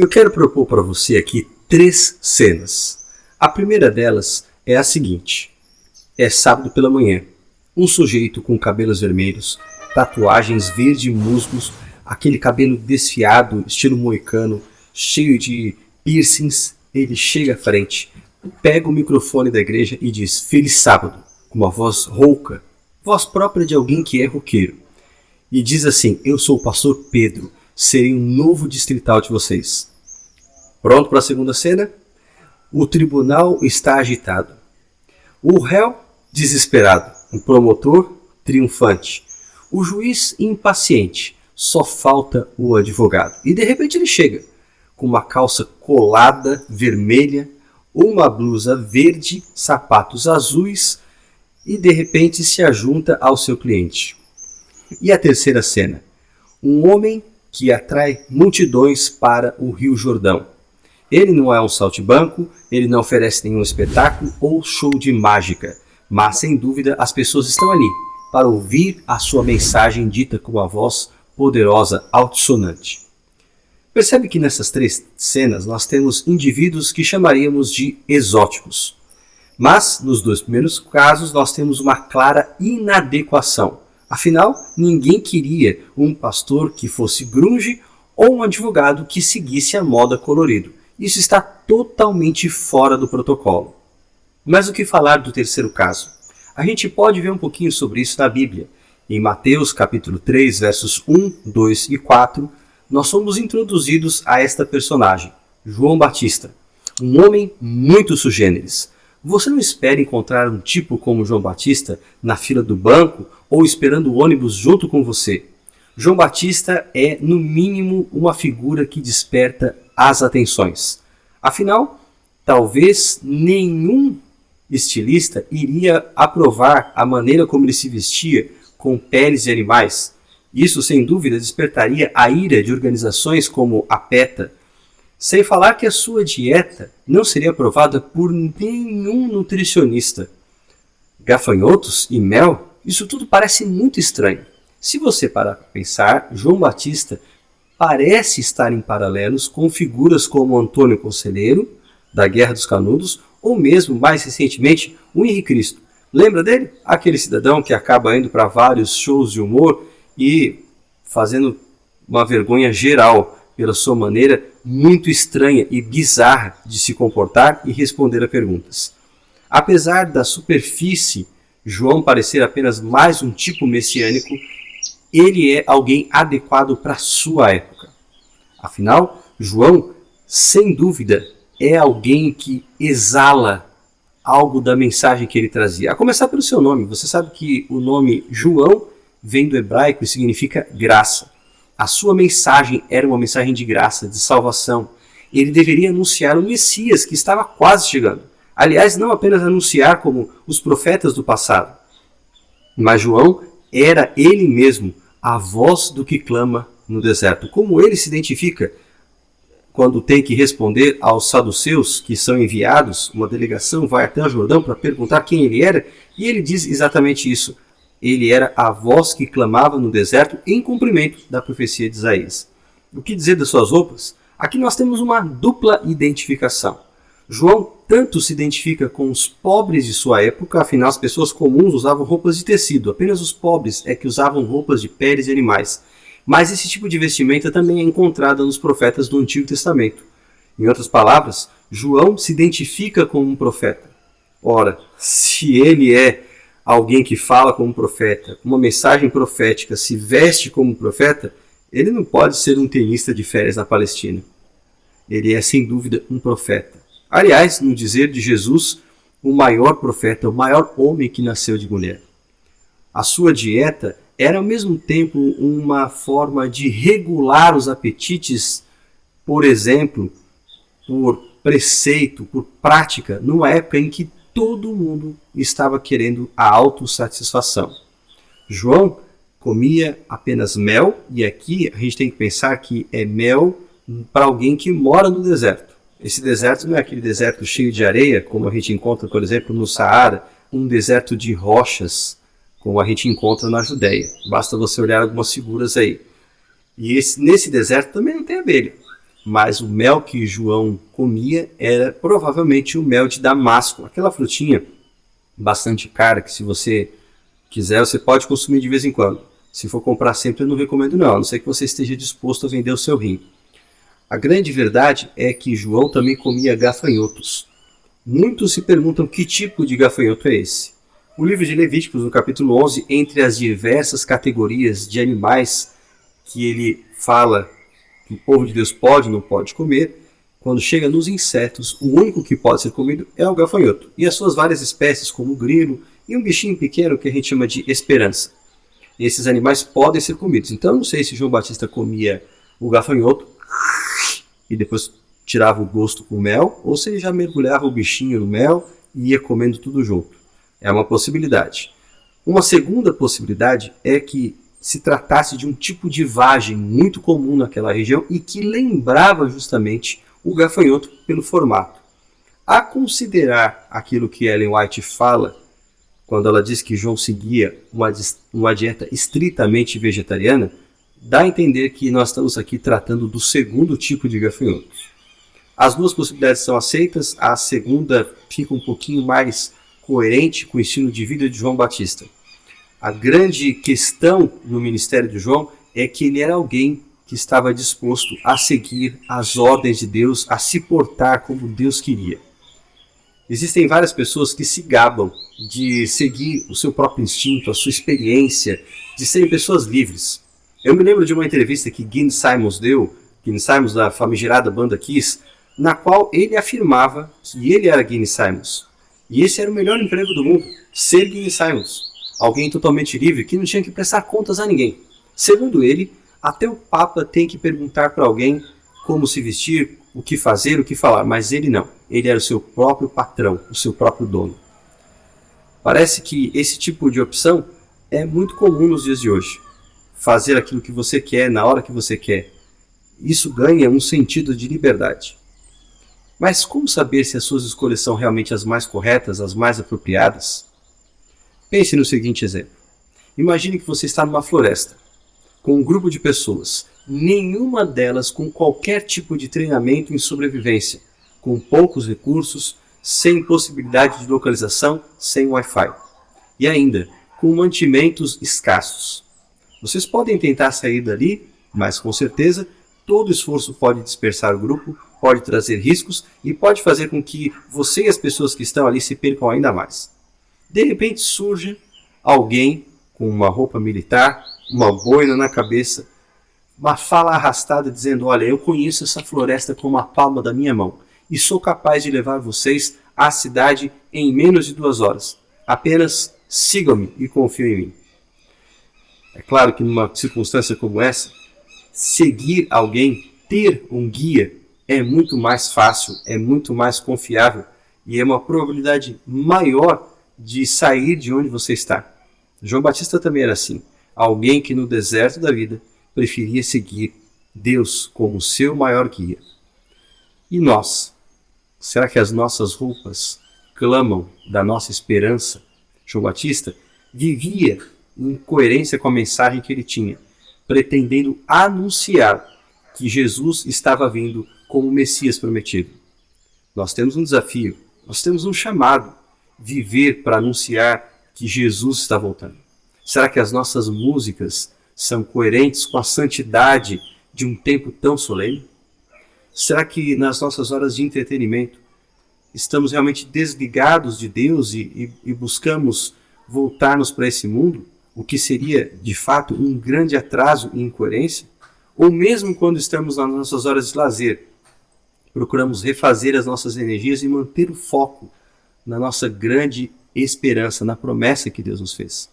Eu quero propor para você aqui 3 cenas. A primeira delas é a seguinte. É sábado pela manhã. Um sujeito com cabelos vermelhos, tatuagens verde musgos, aquele cabelo desfiado, estilo moicano, cheio de piercings. Ele chega à frente, pega o microfone da igreja e diz: Feliz sábado, com uma voz rouca, voz própria de alguém que é roqueiro. E diz assim: eu sou o pastor Pedro, serei um novo distrital de vocês. Pronto para a segunda cena? O tribunal está agitado. O réu desesperado, o promotor triunfante, o juiz impaciente, só falta o advogado. E de repente ele chega com uma calça colada vermelha, uma blusa verde, sapatos azuis e de repente se ajunta ao seu cliente. E a terceira cena? Um homem que atrai multidões para o Rio Jordão. Ele não é um saltimbanco, ele não oferece nenhum espetáculo ou show de mágica, mas sem dúvida as pessoas estão ali para ouvir a sua mensagem dita com uma voz poderosa, altissonante. Percebe que nessas 3 cenas nós temos indivíduos que chamaríamos de exóticos. Mas, nos 2 primeiros casos, nós temos uma clara inadequação. Afinal, ninguém queria um pastor que fosse grunge ou um advogado que seguisse a moda colorido. Isso está totalmente fora do protocolo. Mas o que falar do terceiro caso? A gente pode ver um pouquinho sobre isso na Bíblia. Em Mateus capítulo 3, versos 1, 2 e 4, nós somos introduzidos a esta personagem, João Batista, um homem muito sugêneres. Você não espera encontrar um tipo como João Batista na fila do banco ou esperando o ônibus junto com você. João Batista é, no mínimo, uma figura que desperta as atenções. Afinal, talvez nenhum estilista iria aprovar a maneira como ele se vestia com peles de animais. Isso, sem dúvida, despertaria a ira de organizações como a PETA, sem falar que a sua dieta não seria aprovada por nenhum nutricionista. Gafanhotos e mel, isso tudo parece muito estranho. Se você parar para pensar, João Batista parece estar em paralelos com figuras como Antônio Conselheiro, da Guerra dos Canudos, ou mesmo, mais recentemente, o Henrique Cristo. Lembra dele? Aquele cidadão que acaba indo para vários shows de humor e fazendo uma vergonha geral pela sua maneira muito estranha e bizarra de se comportar e responder a perguntas. Apesar da superfície João parecer apenas mais um tipo messiânico, ele é alguém adequado para a sua época. Afinal, João, sem dúvida, é alguém que exala algo da mensagem que ele trazia. A começar pelo seu nome. Você sabe que o nome João vem do hebraico e significa graça. A sua mensagem era uma mensagem de graça, de salvação. Ele deveria anunciar o Messias que estava quase chegando. Aliás, não apenas anunciar como os profetas do passado, mas João era ele mesmo a voz do que clama no deserto. Como ele se identifica quando tem que responder aos saduceus que são enviados, uma delegação vai até o Jordão para perguntar quem ele era, e ele diz exatamente isso. Ele era a voz que clamava no deserto em cumprimento da profecia de Isaías. O que dizer das suas roupas? Aqui nós temos uma dupla identificação. João tanto se identifica com os pobres de sua época, afinal as pessoas comuns usavam roupas de tecido, apenas os pobres é que usavam roupas de peles de animais. Mas esse tipo de vestimenta também é encontrada nos profetas do Antigo Testamento. Em outras palavras, João se identifica como um profeta. Ora, se ele é alguém que fala como profeta, uma mensagem profética, se veste como profeta, ele não pode ser um tenista de férias na Palestina. Ele é, sem dúvida, um profeta. Aliás, no dizer de Jesus, o maior profeta, o maior homem que nasceu de mulher. A sua dieta era, ao mesmo tempo, uma forma de regular os apetites, por exemplo, por preceito, por prática, numa época em que todo mundo estava querendo a autossatisfação. João comia apenas mel, e aqui a gente tem que pensar que é mel para alguém que mora no deserto. Esse deserto não é aquele deserto cheio de areia, como a gente encontra, por exemplo, no Saara, um deserto de rochas, como a gente encontra na Judéia. Basta você olhar algumas figuras aí. E nesse deserto também não tem abelha. mas o mel que João comia era provavelmente o mel de Damasco, aquela frutinha bastante cara que, se você quiser, você pode consumir de vez em quando. Se for comprar sempre, eu não recomendo não, a não ser que você esteja disposto a vender o seu rim. A grande verdade é que João também comia gafanhotos. Muitos se perguntam que tipo de gafanhoto é esse. O livro de Levíticos, no capítulo 11, entre as diversas categorias de animais que ele fala que o povo de Deus pode ou não pode comer, quando chega nos insetos, o único que pode ser comido é o gafanhoto. E as suas várias espécies, como o grilo e um bichinho pequeno que a gente chama de esperança. Esses animais podem ser comidos. Então, não sei se João Batista comia o gafanhoto e depois tirava o gosto com mel, ou se ele já mergulhava o bichinho no mel e ia comendo tudo junto. É uma possibilidade. Uma segunda possibilidade é que se tratasse de um tipo de vagem muito comum naquela região e que lembrava justamente o gafanhoto pelo formato. A considerar aquilo que Ellen White fala, quando ela diz que João seguia uma dieta estritamente vegetariana, dá a entender que nós estamos aqui tratando do segundo tipo de gafanhoto. As duas possibilidades são aceitas, a segunda fica um pouquinho mais coerente com o estilo de vida de João Batista. A grande questão no ministério de João é que ele era alguém que estava disposto a seguir as ordens de Deus, a se portar como Deus queria. Existem várias pessoas que se gabam de seguir o seu próprio instinto, a sua experiência, de serem pessoas livres. Eu me lembro de uma entrevista que Gene Simons deu, Gene Simons da famigerada banda Kiss, na qual ele afirmava que ele era Gene Simons. E esse era o melhor emprego do mundo, ser Gene Simons. Alguém totalmente livre que não tinha que prestar contas a ninguém. Segundo ele, até o Papa tem que perguntar para alguém como se vestir, o que fazer, o que falar, mas ele não. Ele era o seu próprio patrão, o seu próprio dono. Parece que esse tipo de opção é muito comum nos dias de hoje. Fazer aquilo que você quer, na hora que você quer. Isso ganha um sentido de liberdade. Mas como saber se as suas escolhas são realmente as mais corretas, as mais apropriadas? Pense no seguinte exemplo. Imagine que você está numa floresta, com um grupo de pessoas, nenhuma delas com qualquer tipo de treinamento em sobrevivência, com poucos recursos, sem possibilidade de localização, sem Wi-Fi. E ainda, com mantimentos escassos. Vocês podem tentar sair dali, mas com certeza todo esforço pode dispersar o grupo, pode trazer riscos e pode fazer com que você e as pessoas que estão ali se percam ainda mais. De repente surge alguém com uma roupa militar, uma boina na cabeça, uma fala arrastada dizendo: olha, eu conheço essa floresta como a palma da minha mão e sou capaz de levar vocês à cidade em menos de 2 horas. Apenas sigam-me e confiem em mim. É claro que numa circunstância como essa, seguir alguém, ter um guia, é muito mais fácil, é muito mais confiável e é uma probabilidade maior de sair de onde você está. João Batista também era assim. Alguém que no deserto da vida preferia seguir Deus como seu maior guia. E nós? Será que as nossas roupas clamam da nossa esperança? João Batista vivia em coerência com a mensagem que ele tinha, pretendendo anunciar que Jesus estava vindo como o Messias prometido. Nós temos um desafio, nós temos um chamado, viver para anunciar que Jesus está voltando. Será que as nossas músicas são coerentes com a santidade de um tempo tão solene? Será que nas nossas horas de entretenimento estamos realmente desligados de Deus e buscamos voltar-nos para esse mundo, o que seria de fato um grande atraso e incoerência? Ou mesmo quando estamos nas nossas horas de lazer, procuramos refazer as nossas energias e manter o foco na nossa grande esperança, na promessa que Deus nos fez?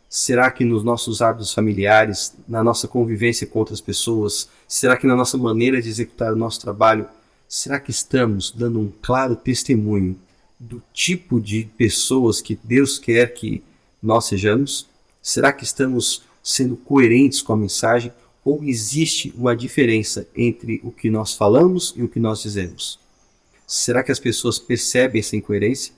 Será que nos nossos hábitos familiares, na nossa convivência com outras pessoas, será que na nossa maneira de executar o nosso trabalho, será que estamos dando um claro testemunho do tipo de pessoas que Deus quer que nós sejamos? Será que estamos sendo coerentes com a mensagem ou existe uma diferença entre o que nós falamos e o que nós dizemos? Será que as pessoas percebem essa incoerência?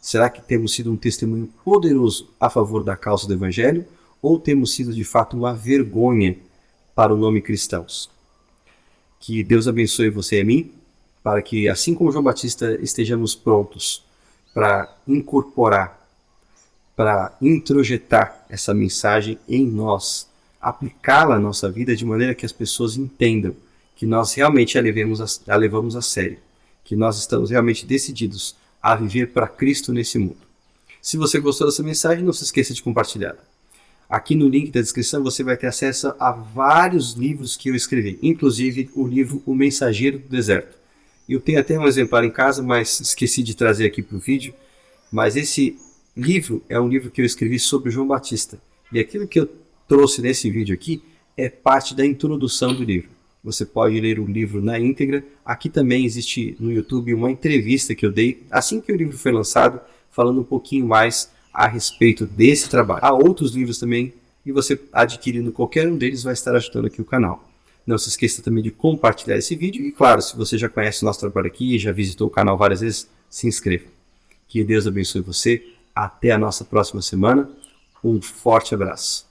Será que temos sido um testemunho poderoso a favor da causa do Evangelho ou temos sido de fato uma vergonha para o nome cristãos? Que Deus abençoe você e a mim, para que, assim como João Batista, estejamos prontos para incorporar, para introjetar essa mensagem em nós, aplicá-la à nossa vida de maneira que as pessoas entendam que nós realmente a levamos a sério, que nós estamos realmente decididos a viver para Cristo nesse mundo. Se você gostou dessa mensagem, não se esqueça de compartilhá-la. Aqui no link da descrição você vai ter acesso a vários livros que eu escrevi, inclusive o livro O Mensageiro do Deserto. Eu tenho até um exemplar em casa, mas esqueci de trazer aqui para o vídeo. Mas esse livro é um livro que eu escrevi sobre João Batista. E aquilo que eu trouxe nesse vídeo aqui é parte da introdução do livro. Você pode ler o livro na íntegra. Aqui também existe no YouTube uma entrevista que eu dei assim que o livro foi lançado, falando um pouquinho mais a respeito desse trabalho. Há outros livros também, e você adquirindo qualquer um deles vai estar ajudando aqui o canal. Não se esqueça também de compartilhar esse vídeo e, claro, se você já conhece o nosso trabalho aqui e já visitou o canal várias vezes, se inscreva. Que Deus abençoe você. Até a nossa próxima semana. Um forte abraço.